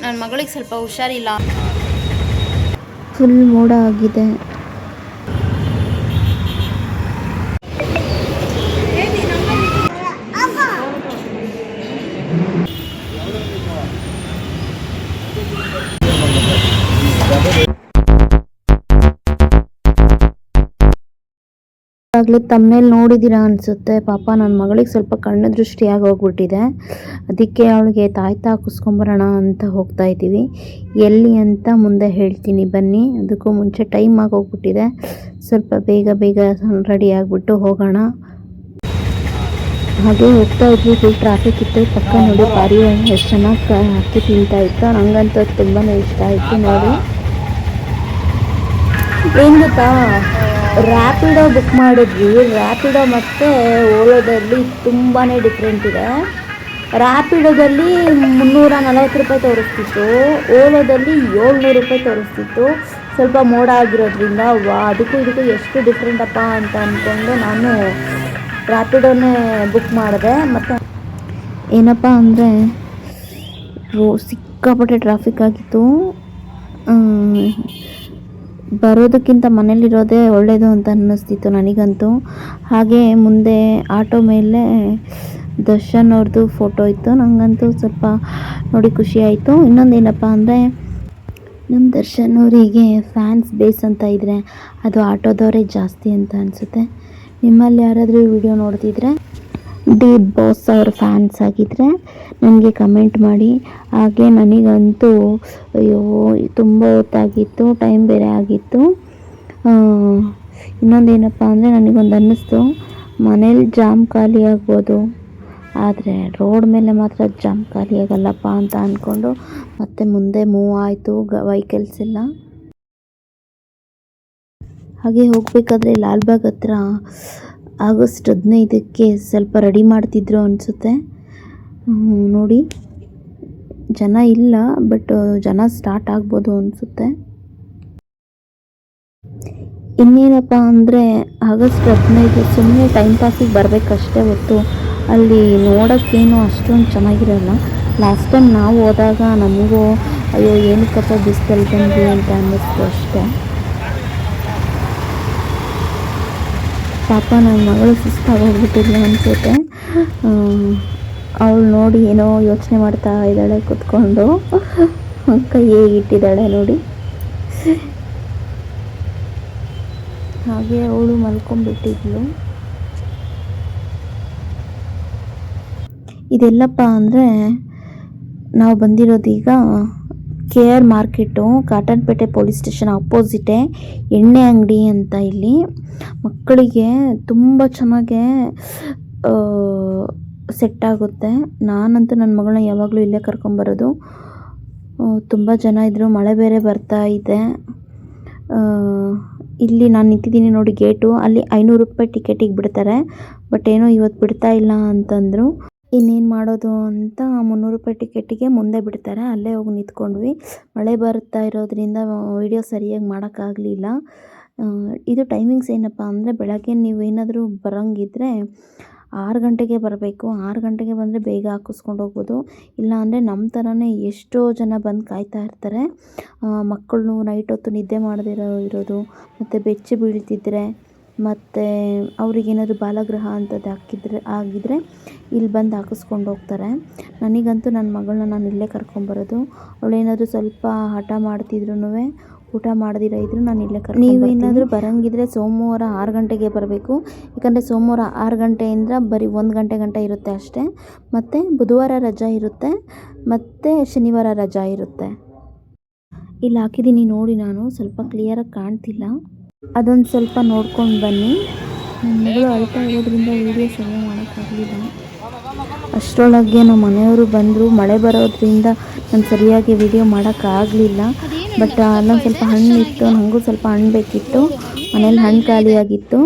ನನ್ನ ಮಗಳಿಗೆ ಸ್ವಲ್ಪ ಹುಷಾರಿಲ್ಲ. ಫುಲ್ ಮೋಡ ಆಗಿದೆ. ಆಗಲೇ ತಮ್ಮನೇಲಿ ನೋಡಿದ್ದೀರಾ ಅನಿಸುತ್ತೆ. ಪಾಪ ನನ್ನ ಮಗಳಿಗೆ ಸ್ವಲ್ಪ ಕಣ್ಣು ದೃಷ್ಟಿಯಾಗಿ ಹೋಗ್ಬಿಟ್ಟಿದೆ. ಅದಕ್ಕೆ ಅವಳಿಗೆ ತಾಯ್ತ ಹಾಕಿಸ್ಕೊಂಬರೋಣ ಅಂತ ಹೋಗ್ತಾ ಇದ್ದೀವಿ. ಎಲ್ಲಿ ಅಂತ ಮುಂದೆ ಹೇಳ್ತೀನಿ ಬನ್ನಿ. ಅದಕ್ಕೂ ಮುಂಚೆ ಟೈಮ್ ಆಗೋಗ್ಬಿಟ್ಟಿದೆ. ಸ್ವಲ್ಪ ಬೇಗ ರೆಡಿ ಆಗಿಬಿಟ್ಟು ಹೋಗೋಣ. ಹಾಗೆ ಹೋಗ್ತಾ ಇದ್ವಿ. ಫುಲ್ ಟ್ರಾಫಿಕ್ ಇತ್ತು. ಪಕ್ಕ ನೋಡಿ ಪಾರಿ ಎಷ್ಟು ಚೆನ್ನಾಗಿ ಅಕ್ಕಿ ತಿಂತಾ ಇತ್ತು. ನನಗಂತೂ ತುಂಬಾ ಇಷ್ಟ ಆಯಿತು ನೋಡಿ. ಏನು ಗೊತ್ತಾ, ರ್ಯಾಪಿಡೋ ಬುಕ್ ಮಾಡಿದ್ವಿ. ರ್ಯಾಪಿಡೋ ಮತ್ತು ಓಲೋದಲ್ಲಿ ತುಂಬಾ ಡಿಫ್ರೆಂಟ್ ಇದೆ. ರ್ಯಾಪಿಡೋದಲ್ಲಿ 340 ರೂಪಾಯಿ ತೋರಿಸ್ತಿತ್ತು, ಓಲೋದಲ್ಲಿ 700 ರೂಪಾಯಿ ತೋರಿಸ್ತಿತ್ತು. ಸ್ವಲ್ಪ ಮೋಡ ಆಗಿರೋದ್ರಿಂದ ಅದಕ್ಕೂ ಇದಕ್ಕೂ ಎಷ್ಟು ಡಿಫ್ರೆಂಟಪ್ಪ ಅಂತ ಅಂದ್ಕೊಂಡು ನಾನು ರ್ಯಾಪಿಡೋನೇ ಬುಕ್ ಮಾಡಿದೆ. ಮತ್ತು ಏನಪ್ಪ ಅಂದರೆ ಸಿಕ್ಕಾಪಟ್ಟೆ ಟ್ರಾಫಿಕ್ ಆಗಿತ್ತು. ಬರೋದಕ್ಕಿಂತ ಮನೇಲಿರೋದೇ ಒಳ್ಳೆಯದು ಅಂತ ಅನ್ನಿಸ್ತಿತ್ತು ನನಗಂತೂ. ಹಾಗೆ ಮುಂದೆ ಆಟೋ ಮೇಲೆ ದರ್ಶನ್ ಅವ್ರದ್ದು ಫೋಟೋ ಇತ್ತು. ನನಗಂತೂ ಸ್ವಲ್ಪ ನೋಡಿ ಖುಷಿ ಆಯಿತು. ಇನ್ನೊಂದೇನಪ್ಪ ಅಂದರೆ ನಮ್ಮ ದರ್ಶನ್ ಅವರಿಗೆ ಫ್ಯಾನ್ಸ್ ಬೇಸ್ ಅಂತ ಇದ್ದರೆ ಅದು ಆಟೋದವರೇ ಜಾಸ್ತಿ ಅಂತ ಅನಿಸುತ್ತೆ. ನಿಮ್ಮಲ್ಲಿ ಯಾರಾದರೂ ಈ ವಿಡಿಯೋ ನೋಡ್ತಿದ್ರೆ ಡಿ ಬಾಸ್ ಅವ್ರ ಫ್ಯಾನ್ಸ್ ಆಗಿದ್ದರೆ ನನಗೆ ಕಮೆಂಟ್ ಮಾಡಿ. ಹಾಗೆ ನನಗಂತೂ ಅಯ್ಯೋ ತುಂಬ ಹೊತ್ತಾಗಿತ್ತು, ಟೈಮ್ ಬೇರೆ ಆಗಿತ್ತು. ಇನ್ನೊಂದೇನಪ್ಪ ಅಂದರೆ ನನಗೊಂದು ಅನ್ನಿಸ್ತು, ಮನೇಲಿ ಜಾಮ್ ಖಾಲಿ ಆಗ್ಬೋದು, ಆದರೆ ರೋಡ್ ಮೇಲೆ ಮಾತ್ರ ಜಾಮ್ ಖಾಲಿ ಆಗಲ್ಲಪ್ಪ ಅಂತ ಅಂದ್ಕೊಂಡು ಮತ್ತೆ ಮುಂದೆ ಮೂವ್ ಆಯಿತು ವೆಹಿಕಲ್ಸ್ ಎಲ್ಲ. ಹಾಗೆ ಹೋಗಬೇಕಾದ್ರೆ ಲಾಲ್ಬಾಗ್ ಹತ್ರ ಆಗಸ್ಟ್ 15ಕ್ಕೆ ಸ್ವಲ್ಪ ರೆಡಿ ಮಾಡ್ತಿದ್ರು ಅನಿಸುತ್ತೆ. ನೋಡಿ ಜನ ಇಲ್ಲ, ಬಟ್ ಜನ ಸ್ಟಾರ್ಟ್ ಆಗ್ಬೋದು ಅನಿಸುತ್ತೆ. ಇನ್ನೇನಪ್ಪ ಅಂದರೆ ಆಗಸ್ಟ್ 15 ಸುಮ್ಮನೆ ಟೈಮ್ ಪಾಸಿಗೆ ಬರಬೇಕಷ್ಟೇ ಹೊತ್ತು ಅಲ್ಲಿ ನೋಡೋಕ್ಕೇನು ಅಷ್ಟೊಂದು ಚೆನ್ನಾಗಿರಲ್ಲ. ಲಾಸ್ಟ್ ಟೈಮ್ ನಾವು ಹೋದಾಗ ನಮಗೂ ಅಯ್ಯೋ ಏನಕ್ಕಪ್ಪ ಬಿಸಿಲಲ್ಲಿ ಬಂದ್ವಿ ಅಂತ ಅನ್ನಿಸ್ತು ಅಷ್ಟೇ. ಪಾಪ ನನ್ನ ಮಗಳು ಸುಸ್ತಾಗಿ ಹೋಗ್ಬಿಟ್ಟಿದ್ಲು ಅನಿಸುತ್ತೆ. ಅವಳು ನೋಡಿ ಏನೋ ಯೋಚನೆ ಮಾಡ್ತಾ ಇದ್ದಾಳೆ ಕೂತ್ಕೊಂಡು, ಕೈ ಹೇಗಿಟ್ಟಿದ್ದಾಳೆ ನೋಡಿ. ಹಾಗೆ ಅವಳು ಮಲ್ಕೊಂಡ್ಬಿಟ್ಟಿದ್ಲು. ಇದೆಲ್ಲಪ್ಪ ಅಂದರೆ ನಾವು ಬಂದಿರೋದೀಗ KR market, Cottonpet police station ಅಪೋಸಿಟೇ ಎಣ್ಣೆ ಅಂಗಡಿ ಅಂತ. ಇಲ್ಲಿ ಮಕ್ಕಳಿಗೆ ತುಂಬ ಚೆನ್ನಾಗೆ ಸೆಟ್ ಆಗುತ್ತೆ. ನಾನಂತೂ ನನ್ನ ಮಗಳನ್ನ ಯಾವಾಗಲೂ ಇಲ್ಲೇ ಕರ್ಕೊಂಬರೋದು. ತುಂಬ ಜನ ಇದ್ದರು, ಮಳೆ ಬೇರೆ ಬರ್ತಾ ಇದೆ. ಇಲ್ಲಿ ನಾನು ನಿಂತಿದ್ದೀನಿ ನೋಡಿ ಗೇಟು, ಅಲ್ಲಿ 500 ರೂಪಾಯಿ ಟಿಕೆಟಿಗೆ ಬಿಡ್ತಾರೆ. ಬಟ್ ಏನೋ ಇವತ್ತು ಬಿಡ್ತಾ ಇಲ್ಲ ಅಂತಂದರು. ಇನ್ನೇನು ಮಾಡೋದು ಅಂತ 300 ರೂಪಾಯಿ ಟಿಕೆಟಿಗೆ ಮುಂದೆ ಬಿಡ್ತಾರೆ, ಅಲ್ಲೇ ಹೋಗಿ ನಿಂತ್ಕೊಂಡ್ವಿ. ಮಳೆ ಬರ್ತಾ ಇರೋದ್ರಿಂದ ವಿಡಿಯೋ ಸರಿಯಾಗಿ ಮಾಡೋಕ್ಕಾಗಲಿಲ್ಲ. ಇದು ಟೈಮಿಂಗ್ಸ್ ಏನಪ್ಪ ಅಂದರೆ ಬೆಳಗ್ಗೆ ನೀವು ಏನಾದರೂ ಬರೋಂಗಿದ್ರೆ 6 ಗಂಟೆಗೆ ಬರಬೇಕು. 6 ಗಂಟೆಗೆ ಬಂದರೆ ಬೇಗ ಹಾಕಿಸ್ಕೊಂಡು ಹೋಗ್ಬೋದು. ಇಲ್ಲ ಅಂದರೆ ನಮ್ಮ ಥರನೇ ಎಷ್ಟೋ ಜನ ಬಂದು ಕಾಯ್ತಾ ಇರ್ತಾರೆ. ಮಕ್ಕಳು ನೈಟ್ ಹೊತ್ತು ನಿದ್ದೆ ಇರೋದು, ಮತ್ತು ಬೆಚ್ಚಿ ಬೀಳ್ತಿದ್ರೆ, ಮತ್ತು ಅವ್ರಿಗೇನಾದರೂ ಬಾಲಗೃಹ ಅಂಥದ್ದು ಆಗಿದ್ರೆ ಇಲ್ಲಿ ಬಂದು ಹಾಕಿಸ್ಕೊಂಡು ಹೋಗ್ತಾರೆ. ನನಗಂತೂ ನನ್ನ ಮಗಳನ್ನ ನಾನು ಇಲ್ಲೇ ಕರ್ಕೊಂಬರೋದು. ಅವಳೇನಾದರೂ ಸ್ವಲ್ಪ ಹಠ ಮಾಡ್ತಿದ್ರು, ಊಟ ಮಾಡ್ದಿರ ಇದ್ದರೂ ನಾನು ಇಲ್ಲೇ ನೀವು ಏನಾದರೂ ಬರೋಂಗಿದ್ರೆ ಸೋಮವಾರ 6 ಗಂಟೆಗೆ ಬರಬೇಕು. ಯಾಕಂದರೆ ಸೋಮವಾರ 6 ಗಂಟೆಯಿಂದ ಬರೀ 1 ಗಂಟೆ ಇರುತ್ತೆ ಅಷ್ಟೇ. ಮತ್ತು ಬುಧವಾರ ರಜಾ ಇರುತ್ತೆ, ಮತ್ತು ಶನಿವಾರ ರಜಾ ಇರುತ್ತೆ. ಇಲ್ಲಿ ಹಾಕಿದ್ದೀನಿ ನೋಡಿ, ನಾನು ಸ್ವಲ್ಪ ಕ್ಲಿಯರಾಗಿ ಕಾಣ್ತಿಲ್ಲ, ಅದೊಂದು ಸ್ವಲ್ಪ ನೋಡ್ಕೊಂಡು ಬನ್ನಿ. ನನ್ನ ಮಗಳು ಅಳ್ತಾ ಇರೋದ್ರಿಂದ ವೀಡಿಯೋ ಸರಿಯಾಗಿ ಮಾಡೋಕ್ಕಾಗಲಿಲ್ಲ. ಅಷ್ಟರೊಳಗೆ ನಮ್ಮ ಮನೆಯವರು ಬಂದರು. ಮಳೆ ಬರೋದ್ರಿಂದ ನಾನು ಸರಿಯಾಗಿ ವಿಡಿಯೋ ಮಾಡೋಕ್ಕಾಗಲಿಲ್ಲ. ಬಟ್ ಅಲ್ಲೊಂದು ಸ್ವಲ್ಪ ಹಣ್ಣು ಇತ್ತು, ನನಗೂ ಸ್ವಲ್ಪ ಹಣ್ಣು ಬೇಕಿತ್ತು. ಮನೇಲಿ ಹಣ್ಣು ಖಾಲಿಯಾಗಿತ್ತು.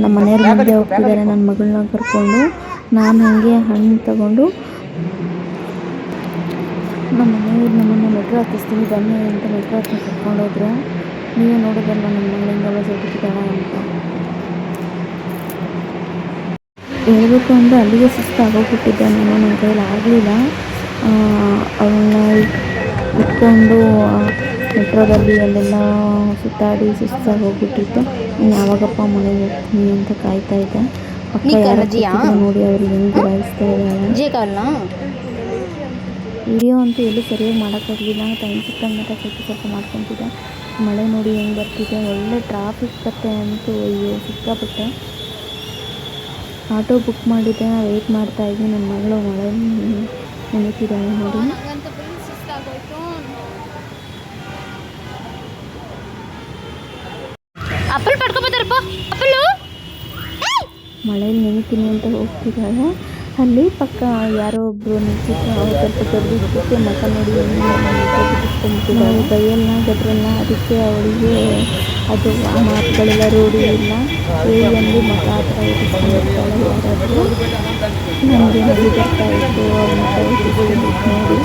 ನಮ್ಮ ಮನೆಯವ್ರ ಮುಂದೆ ಹೋಗ್ತಿದ್ದಾರೆ ನನ್ನ ಮಗಳನ್ನ ಕರ್ಕೊಂಡು. ನಾನು ಹಾಗೆ ಹಣ್ಣು ತಗೊಂಡು ನಮ್ಮ ಮನೆಯವ್ರು ನಮ್ಮನ್ನು ಮೆಟ್ರೋ ಹತ್ತಿಸ್ತೀನಿ ಬನ್ನಿ ಅಂತ ಮೆಟ್ರೋ ಹತ್ತಿರ ಕರ್ಕೊಂಡೋದ್ರು. ನೀವೇ ನೋಡೋದಲ್ವ ನನ್ನ ಮಗಳಿಂದೆಲ್ಲ ಜೊತೆಗಿದ್ದಾಳೆ ಅಂತ. ಹೇಳಬೇಕು ಅಂದರೆ ಅಲ್ಲಿಗೆ ಸುಸ್ತಾಗೋಗ್ಬಿಟ್ಟಿದ್ದೆ ನಾನು, ನನ್ನ ಕೈಯಲ್ಲಿ ಆಗಲಿಲ್ಲ. ಅವಳನ್ನ ಕುತ್ಕೊಂಡು ಮೆಟ್ರೋದಲ್ಲಿ ಅಲ್ಲೆಲ್ಲ ಸುತ್ತಾಡಿ ಸುಸ್ತಾಗಿ ಹೋಗ್ಬಿಟ್ಟಿತ್ತು. ಇನ್ನು ಯಾವಾಗಪ್ಪ ಮನೆಗೆ ಹೋಗ್ತೀನಿ ಅಂತ ಕಾಯ್ತಾ ಇದ್ದೆ. ಅಕ್ಕ ಯಾರೋ ಕೂತಿದ್ರು ನೋಡಿ ಅವ್ರು ಹೆಂಗೆ ಗುರಾಯಿಸ್ತಾ ಇದ್ದಾಳೆ. ವಿಡಿಯೋ ಅಂತೂ ಎಲ್ಲೂ ಸರಿಯಾಗಿ ಮಾಡೋಕ್ಕಾಗಲಿಲ್ಲ. ಟೈಮ್ ಸಿಕ್ಕಂಗೆ ಸ್ವಲ್ಪ ಮಾಡ್ಕೊತಿದ್ದೆ. ಮಳೆ ನೋಡಿ ಹೆಂಗೆ ಬರ್ತಿದೆ, ಒಳ್ಳೆ ಟ್ರಾಫಿಕ್ ಕತ್ತೆ ಅಂತೂ ಅಯ್ಯೋ ಸಿಕ್ಕಾಪಟ್ಟೆ. ಆಟೋ ಬುಕ್ ಮಾಡಿದ್ದೆ, ವೆಯ್ಟ್ ಮಾಡ್ತಾಯಿದ್ವಿ. ನನ್ನ ಮಗಳು ಮಳೆ ನೆನೀತಿದ್ದಾಳೆ ನೋಡಿ. ಮಳೇಲಿ ನೆನಿತೀನಿ ಅಂತ ಹೋಗ್ತಿದ್ದಾಳೆ. ಅಲ್ಲಿ ಪಕ್ಕ ಯಾರೋ ಒಬ್ಬರು ನಿಂತಿದ್ರು. ಅವ್ರು ಸ್ವಲ್ಪ ದೊಡ್ಡಕ್ಕೆ ಮಕ್ಕ ನೋಡಿ ಬಿಟ್ಟಿದ್ದಾಳೆ. ಬೈಯಲ್ಲ ಗದ್ರಲ್ಲ, ಅದಕ್ಕೆ ಅವಳಿಗೆ ಅದು ಆ ಮಾತುಗಳೆಲ್ಲ ರೂಢಿ ಇಲ್ಲ. ಏಯಲ್ಲಿ ಮಕ ಆ ಥರ ಇರಿಸ್ಕೊಂಡಿರ್ತಾಳೆ ಯಾರಾದರೂ. ನನಗೆ ನದಿ ಬರ್ತಾ ಇತ್ತು ಅವ್ರ ಮಕ ಇರಿಸ್ಕೊಂಡಿತ್ತು ನೋಡಿ.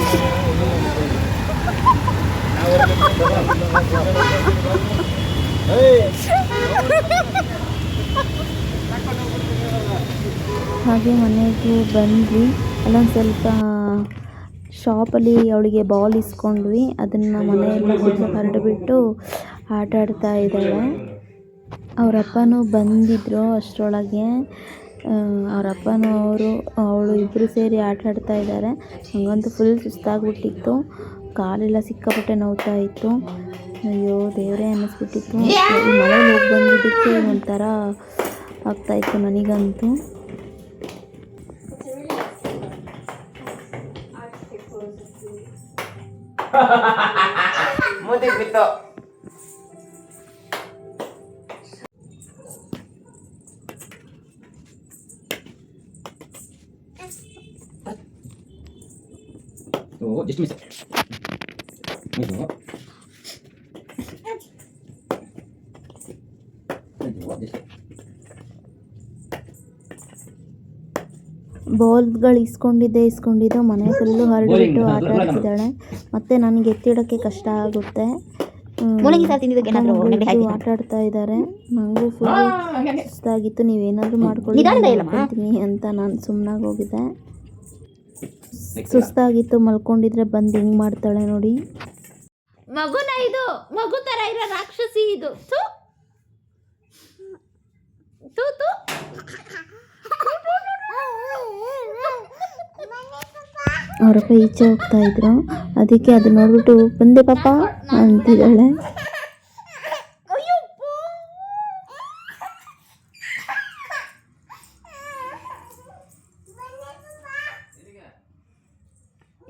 ಹಾಗೆ ಮನೆಗೆ ಬಂದ್ವಿ. ಅಲ್ಲೊಂದು ಸ್ವಲ್ಪ ಶಾಪಲ್ಲಿ ಅವಳಿಗೆ ಬಾಲ್ ಇಸ್ಕೊಂಡ್ವಿ. ಅದನ್ನು ಮನೆಯೆಲ್ಲ ಸ್ವಲ್ಪ ಹರಡಿಬಿಟ್ಟು ಆಟ ಆಡ್ತಾ ಇದ್ದಾಳೆ. ಅವರಪ್ಪನೂ ಬಂದಿದ್ದರು ಅಷ್ಟರೊಳಗೆ. ಅವರಪ್ಪನೂ ಅವಳು ಇಬ್ಬರು ಸೇರಿ ಆಟ ಆಡ್ತಾ ಇದ್ದಾರೆ. ಹಂಗಂತೂ ಫುಲ್ ಸುಸ್ತಾಗ್ಬಿಟ್ಟಿತ್ತು. ಕಾಲೆಲ್ಲ ಸಿಕ್ಕಾಪಟ್ಟೆ ನೋವ್ತಾ ಇತ್ತು. ಅಯ್ಯೋ ದೇವರೇ ಅನ್ನಿಸ್ಬಿಟ್ಟಿತ್ತು. ಮನೇಲಿ ಹೋಗಿ ಬಂದಿದ್ದಕ್ಕೆ ಒಂಥರ ಆಗ್ತಾಯಿತ್ತು ನನಗಂತೂ. just miss it. ಬಾಲ್ಗಳು ಇಸ್ಕೊಂಡಿದ್ದು ಮನೆ ಫುಲ್ಲು ಹರಡಿಬಿಟ್ಟು ಆಟ ಆಡ್ತಿದ್ದಾಳೆ. ಮತ್ತು ನನಗೆ ಎತ್ತಿಡೋಕ್ಕೆ ಕಷ್ಟ ಆಗುತ್ತೆ. ಆಟ ಆಡ್ತಾ ಇದ್ದಾರೆ. ನನಗೂ ಫುಲ್ ಸುಸ್ತಾಗಿತ್ತು. ನೀವೇನಾದರೂ ಮಾಡ್ಕೊಳ್ತೀನಿ ಅಂತ ನಾನು ಸುಮ್ಮನಾಗಿ ಹೋಗಿದ್ದೆ. ಸುಸ್ತಾಗಿತ್ತು, ಮಲ್ಕೊಂಡಿದ್ರೆ ಬಂದು ಹೆಂಗೆ ಮಾಡ್ತಾಳೆ ನೋಡಿ. ಮಗುನ ಇದು ಮಗು ತರ ಇರೋ ರಾಕ್ಷಸಿ ಇದು. ಅವರಪ್ಪ ಈಚೆ ಹೋಗ್ತಾ ಇದ್ರು. ಅದಕ್ಕೆ ಅದು ನೋಡ್ಬಿಟ್ಟು ಬಂದೆ ಪಾಪ ಅಂತಿದ್ದಾಳೆ.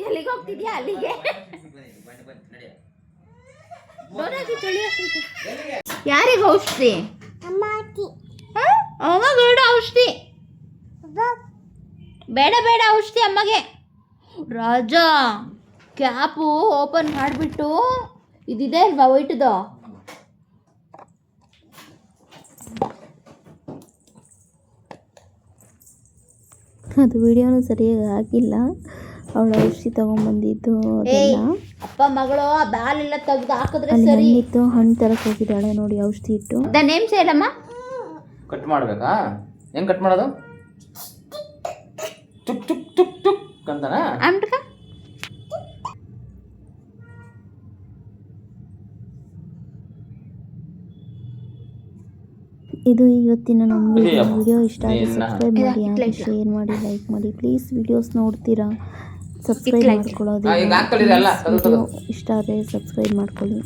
ಎಲ್ಲಿಗೆ ಹೋಗ್ತಿದ್ಯಾ? ಅಲ್ಲಿಗೆ ಯಾರಿಗೆ ಔಷಧಿ? ಅಮ್ಮ ಬೇಡ ಔಷಧಿ, ಬೇಡ ಔಷಧಿ ಅಮ್ಮಗೆ. ರಾಜ ಕ್ಯಾಪು ಓಪನ್ ಮಾಡಿಬಿಟ್ಟು ಇದಿದೆ ಅಲ್ವಾ ವೈಟ್ದು, ಅದು ವಿಡಿಯೋನು ಸರಿಯಾಗಿ ಹಾಕಿಲ್ಲ. ಅವಳ ಔಷಧಿ ತಗೊಂಡ್ಬಂದಿದ್ದು ಅದೆಲ್ಲ ಅಪ್ಪ ಮಗಳು ಆ ಬಾಲೆಲ್ಲ ತೆಗೆದು ಹಾಕಿದ್ರೆ ಸರಿ ಇತ್ತು. ಹಣ್ಣು ತರಕ್ಕೆ ಹೋಗಿದ್ದಾಳೆ ನೋಡಿ ಔಷಧಿ ಇಟ್ಟು. The name ಸೇಲಮ್ಮ. ಕಟ್ ಮಾಡಬೇಕಾ? ಹೆಂಗೆ ಕಟ್ ಮಾಡೋದು? ಚುಕ್ ಚುಕ್ ಚುಕ್ ಚುಕ್ ಅಂತನಾ? ಆಮ್ಟಕ ಇದು ಇವತ್ತಿನ ನಮ್ಮ ವಿಡಿಯೋ. ಇಷ್ಟ ಆದರೆ ಸಬ್ಸ್ಕ್ರೈಬ್ ಮಾಡಿ, ಶೇರ್ ಮಾಡಿ, ಲೈಕ್ ಮಾಡಿ ಪ್ಲೀಸ್. ವಿಡಿಯೋಸ್ ನೋಡ್ತೀರಾ, ಸಬ್ಸ್ಕ್ರೈಬ್ ಮಾಡ್ಕೊಳ್ಳೋದು. ಇಷ್ಟ ಆದರೆ ಸಬ್ಸ್ಕ್ರೈಬ್ ಮಾಡ್ಕೊಳ್ಳಿ.